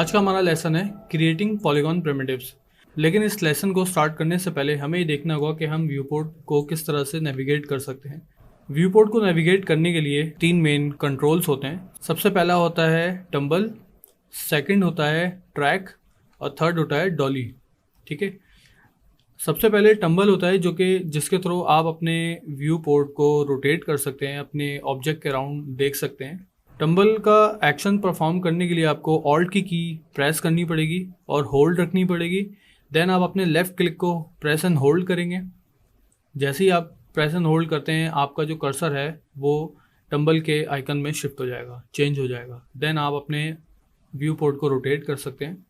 आज का हमारा लेसन है क्रिएटिंग पॉलीगॉन प्रिमिटिव्स। लेकिन इस लेसन को स्टार्ट करने से पहले हमें ये देखना होगा कि हम व्यू पोर्ट को किस तरह से नेविगेट कर सकते हैं। व्यू पोर्ट को नेविगेट करने के लिए 3 मेन कंट्रोल्स होते हैं। सबसे पहला होता है टम्बल, सेकंड होता है ट्रैक और थर्ड होता है डॉली। ठीक है, सबसे पहले टम्बल होता है जो कि जिसके थ्रू आप अपने व्यू पोर्ट को रोटेट कर सकते हैं, अपने ऑब्जेक्ट के अराउंड देख सकते हैं। टम्बल का एक्शन परफॉर्म करने के लिए आपको ऑल्ट की प्रेस करनी पड़ेगी और होल्ड रखनी पड़ेगी। देन आप अपने लेफ़्ट क्लिक को प्रेस एंड होल्ड करेंगे। जैसे ही आप प्रेस एंड होल्ड करते हैं आपका जो कर्सर है वो टम्बल के आइकन में शिफ्ट हो जाएगा, चेंज हो जाएगा। देन आप अपने व्यू पोर्ट को रोटेट कर सकते हैं।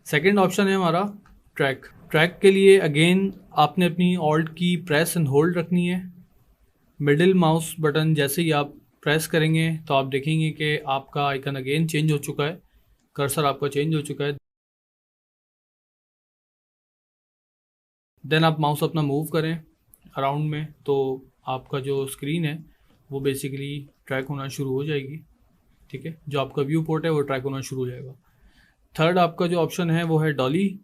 सेकेंड ऑप्शन है हमारा ट्रैक। ट्रैक के लिए अगेन आपने अपनी ऑल्ट की प्रेस एंड होल्ड रखनी है। मिडिल माउस बटन जैसे ही आप प्रेस करेंगे तो आप देखेंगे कि आपका आइकन अगेन चेंज हो चुका है, कर्सर आपका चेंज हो चुका है। देन आप माउस अपना मूव करें अराउंड में तो आपका जो स्क्रीन है वो बेसिकली ट्रैक होना शुरू हो जाएगी। ठीक है, जो आपका व्यू पोर्ट है वो ट्रैक होना शुरू हो जाएगा। थर्ड आपका जो ऑप्शन है वो है डॉली,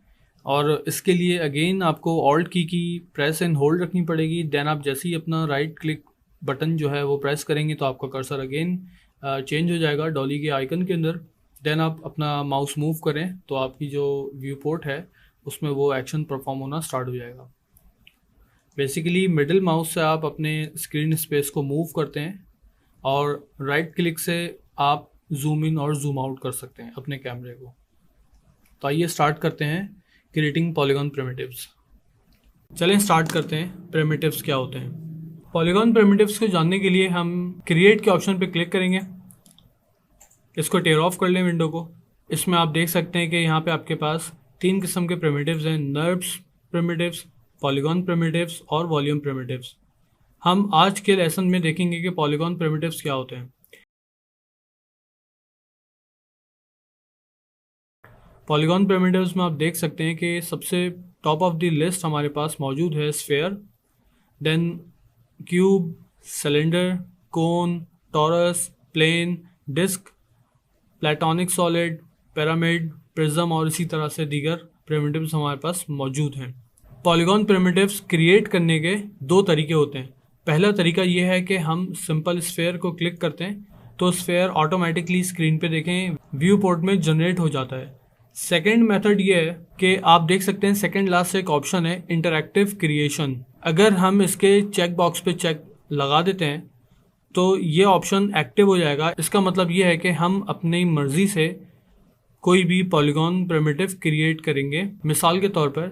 और इसके लिए अगेन आपको ऑल्ट की प्रेस एंड होल्ड रखनी पड़ेगी। देन आप जैसे ही अपना राइट क्लिक बटन जो है वो प्रेस करेंगे तो आपका कर्सर अगेन चेंज हो जाएगा डॉली के आइकन के अंदर। देन आप अपना माउस मूव करें तो आपकी जो व्यू पोर्ट है उसमें वो एक्शन परफॉर्म होना स्टार्ट हो जाएगा। बेसिकली मिडिल माउस से आप अपने स्क्रीन स्पेस को मूव करते हैं और राइट क्लिक से आप जूम इन और जूम आउट कर सकते हैं अपने कैमरे को। तो आइए स्टार्ट करते हैं क्रिएटिंग पॉलीगॉन प्रिमिटिव्स। चलें स्टार्ट करते हैं प्रिमिटिव्स क्या होते हैं। पॉलीगॉन प्रिमिटिव्स को जानने के लिए हम क्रिएट के ऑप्शन पे क्लिक करेंगे। इसको टेयर ऑफ कर लें विंडो को। इसमें आप देख सकते हैं कि यहाँ पे आपके पास 3 किस्म के प्रिमिटिव्स हैं, नर्ब्स प्रिमिटिव्स, पॉलीगॉन प्रिमिटिव्स और वॉल्यूम प्रिमिटिव्स। हम आज के लेसन में देखेंगे कि पॉलीगॉन प्रिमिटिव्स क्या होते हैं। पॉलीगॉन प्रिमिटिव्स में आप देख सकते हैं कि सबसे टॉप ऑफ द लिस्ट हमारे पास मौजूद है sphere, then cube, cylinder, cone, torus, plane, disc, platonic solid, pyramid, prism और इसी तरह से दीगर प्रिमिटिव्स हमारे पास मौजूद हैं। पॉलीगॉन प्रिमिटिव्स क्रिएट करने के 2 तरीके होते हैं। पहला तरीका ये है कि हम सिंपल स्फेयर को क्लिक करते हैं तो स्फेयर ऑटोमेटिकली स्क्रीन पे देखें व्यू पोर्ट में जनरेट हो जाता है। सेकेंड मेथड ये है कि आप देख सकते हैं सेकेंड लास्ट से एक ऑप्शन है इंटरैक्टिव क्रिएशन। अगर हम इसके चेक बॉक्स पे चेक लगा देते हैं तो ये ऑप्शन एक्टिव हो जाएगा। इसका मतलब ये है कि हम अपनी मर्ज़ी से कोई भी पॉलीगॉन प्रिमिटिव क्रिएट करेंगे। मिसाल के तौर पर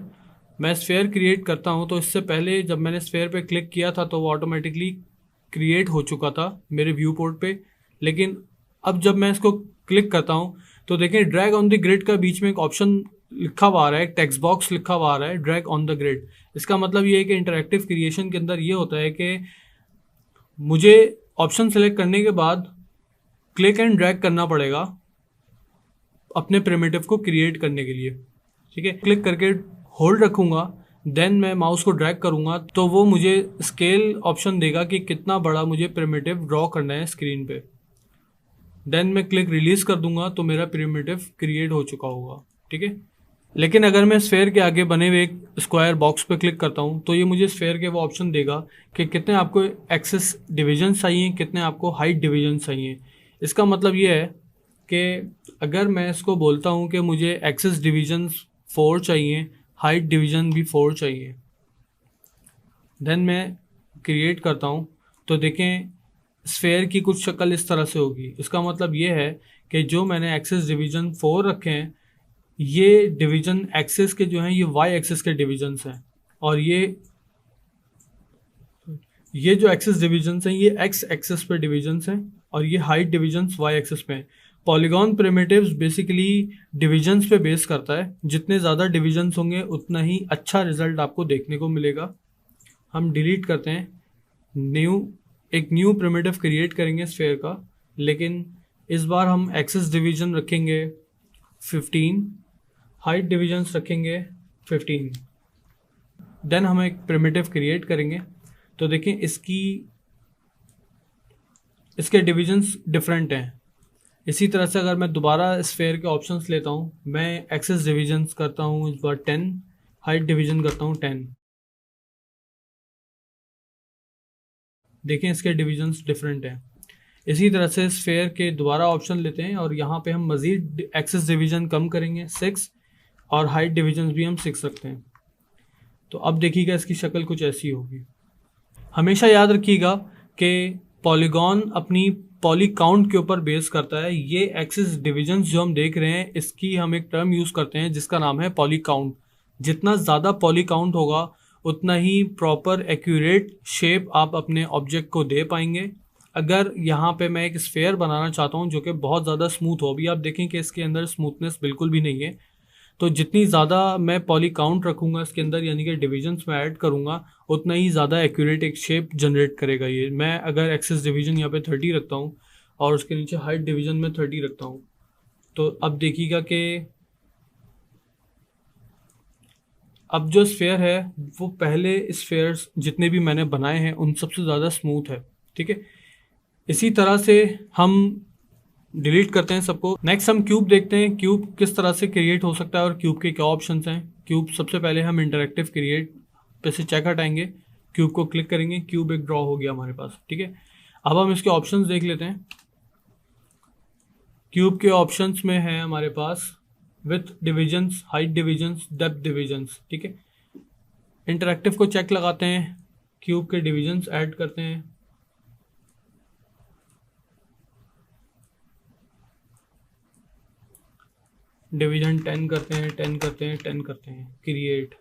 मैं स्फेयर क्रिएट करता हूँ तो इससे पहले जब मैंने स्फेयर पे क्लिक किया था तो वो ऑटोमेटिकली क्रिएट हो चुका था मेरे व्यू पोर्ट पे। लेकिन अब जब मैं इसको क्लिक करता हूँ तो देखें ड्रैग ऑन द ग्रिड का बीच में एक ऑप्शन लिखा हुआ आ रहा है, टेक्स्ट बॉक्स लिखा हुआ आ रहा है ड्रैग ऑन द ग्रिड। इसका मतलब ये है कि इंटरैक्टिव क्रिएशन के अंदर ये होता है कि मुझे ऑप्शन सेलेक्ट करने के बाद क्लिक एंड ड्रैग करना पड़ेगा अपने प्रिमिटिव को क्रिएट करने के लिए। ठीक है, क्लिक करके होल्ड रखूँगा, देन मैं माउस को ड्रैग करूँगा तो वो मुझे स्केल ऑप्शन देगा कि कितना बड़ा मुझे प्रिमिटिव ड्रॉ करना है स्क्रीन पे। देन मैं क्लिक रिलीज़ कर दूंगा तो मेरा प्रिमिटिव क्रिएट हो चुका होगा। ठीक है, लेकिन अगर मैं स्फेयर के आगे बने हुए एक स्क्वायर बॉक्स पे क्लिक करता हूँ तो ये मुझे स्फेयर के वो ऑप्शन देगा कि कितने आपको एक्सेस डिवीजन चाहिए, कितने आपको हाइट डिवीजन चाहिए। इसका मतलब ये है कि अगर मैं इसको बोलता हूँ कि मुझे एक्सेस डिवीजन 4 चाहिए, हाइट डिवीजन भी 4 चाहिए, देन मैं क्रिएट करता हूँ तो देखें स्फेयर की कुछ शक्ल इस तरह से होगी। इसका मतलब ये है कि जो मैंने एक्सेस डिवीजन 4 रखे हैं ये डिवीजन एक्सेस के जो हैं ये वाई एक्सेस के डिवीजन्स हैं, और ये जो एक्सेस डिवीजन्स हैं ये एक्स एक्सेस पे डिवीजन्स हैं, और ये हाइट डिवीजन्स वाई एक्सेस पे हैं। पॉलीगॉन प्रिमिटिव्स बेसिकली डिवीजन्स पे बेस करता है। जितने ज़्यादा डिवीजन्स होंगे उतना ही अच्छा रिजल्ट आपको देखने को मिलेगा। हम डिलीट करते हैं, एक न्यू प्रिमिटिव क्रिएट करेंगे स्फेयर का, लेकिन इस बार हम एक्सेस डिवीजन रखेंगे 15, हाइट डिवीजन्स रखेंगे 15। देन हम एक प्रिमिटिव क्रिएट करेंगे तो देखें इसके डिवीजन्स डिफरेंट हैं। इसी तरह से अगर मैं दोबारा स्फेयर के ऑप्शंस लेता हूँ, मैं एक्सिस डिविजन्स करता हूँ इस बार 10, हाइट डिवीजन करता हूँ 10। देखें इसके डिविजन्स डिफरेंट हैं। इसी तरह से स्फेयर के दोबारा ऑप्शन लेते हैं और यहाँ पे हम मज़ीद एक्सिस डिवीजन कम करेंगे 6, और हाइट डिवीजन भी हम 6 रखते हैं। तो अब देखिएगा इसकी शक्ल कुछ ऐसी होगी। हमेशा याद रखिएगा कि पॉलीगॉन अपनी पॉली काउंट के ऊपर बेस करता है। ये एक्सिस डिविजन्स जो हम देख रहे हैं, इसकी हम एक टर्म यूज़ करते हैं जिसका नाम है पॉली काउंट। जितना ज़्यादा पॉली काउंट होगा उतना ही प्रॉपर एक्यूरेट शेप आप अपने ऑब्जेक्ट को दे पाएंगे। अगर यहाँ पे मैं एक स्फेयर बनाना चाहता हूँ जो कि बहुत ज़्यादा स्मूथ हो, अभी आप देखें कि इसके अंदर स्मूथनेस बिल्कुल भी नहीं है, तो जितनी ज़्यादा मैं पॉली काउंट रखूँगा इसके अंदर, यानी कि डिविजन्स में ऐड करूँगा, उतना ही ज़्यादा एक्यूरेट एक शेप जनरेट करेगा ये। मैं अगर एक्सिस डिवीजन यहाँ पे 30 रखता हूँ और उसके नीचे हाइट डिवीजन में 30 रखता हूँ, तो अब देखिएगा कि अब जो स्फेयर है वो पहले स्फेयर्स जितने भी मैंने बनाए हैं उन सबसे ज़्यादा स्मूथ है। ठीक है, इसी तरह से हम डिलीट करते हैं सबको। नेक्स्ट हम क्यूब देखते हैं, क्यूब किस तरह से क्रिएट हो सकता है और क्यूब के क्या ऑप्शंस हैं। क्यूब सबसे पहले हम इंटरैक्टिव क्रिएट पे से चेक हटाएंगे, क्यूब को क्लिक करेंगे, क्यूब एक ड्रॉ हो गया हमारे पास। ठीक है, अब हम इसके ऑप्शंस देख लेते हैं। क्यूब के ऑप्शंस में है हमारे पास with divisions, height divisions, depth divisions. ठीक है, इंटरैक्टिव को चेक लगाते हैं, क्यूब के डिविजन्स ऐड करते हैं, डिवीजन 10 करते हैं, 10 करते हैं, 10 करते हैं, क्रिएट।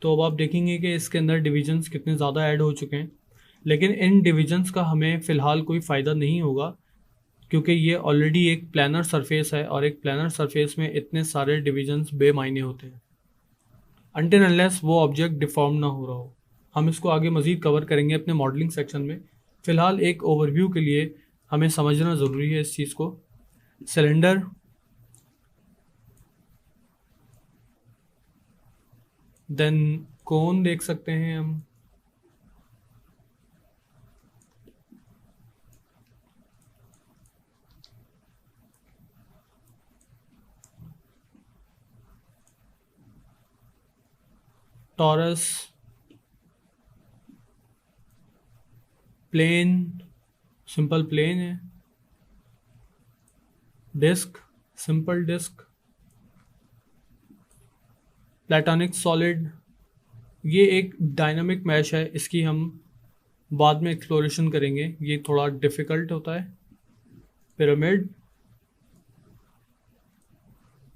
तो अब आप देखेंगे कि इसके अंदर डिविजन्स कितने ज़्यादा ऐड हो चुके हैं, लेकिन इन डिविजन्स का हमें फ़िलहाल कोई फ़ायदा नहीं होगा क्योंकि ये ऑलरेडी एक प्लानर सरफेस है और एक प्लानर सरफेस में इतने सारे डिविजन्स बेमायने होते हैं अनटिल अनलेस वो ऑब्जेक्ट डिफॉर्म ना हो रहा हो। हम इसको आगे मज़ीद कवर करेंगे अपने मॉडलिंग सेक्शन में। फ़िलहाल एक ओवरव्यू के लिए हमें समझना ज़रूरी है इस चीज़ को। सिलेंडर, देन कोन देख सकते हैं हम, टॉरस, प्लेन, सिंपल प्लेन है, disk, simple disk, platonic solid. ये एक डायनामिक मैश है, इसकी हम बाद में एक्सप्लोरेशन करेंगे, ये थोड़ा डिफ़िकल्ट होता है। पिरामिड,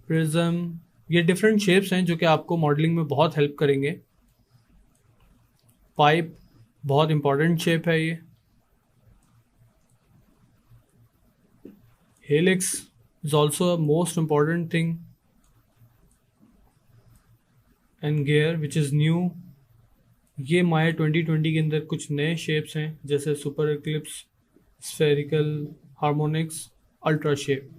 प्रिज्म, ये डिफरेंट शेप्स हैं जो कि आपको मॉडलिंग में बहुत हेल्प करेंगे। पाइप, बहुत इंपॉर्टेंट शेप है ये। Helix is also a most important thing, and gear which is new. ये माया 2020 के अंदर कुछ नए शेप्स हैं जैसे super eclipse, spherical, harmonics, ultra shape.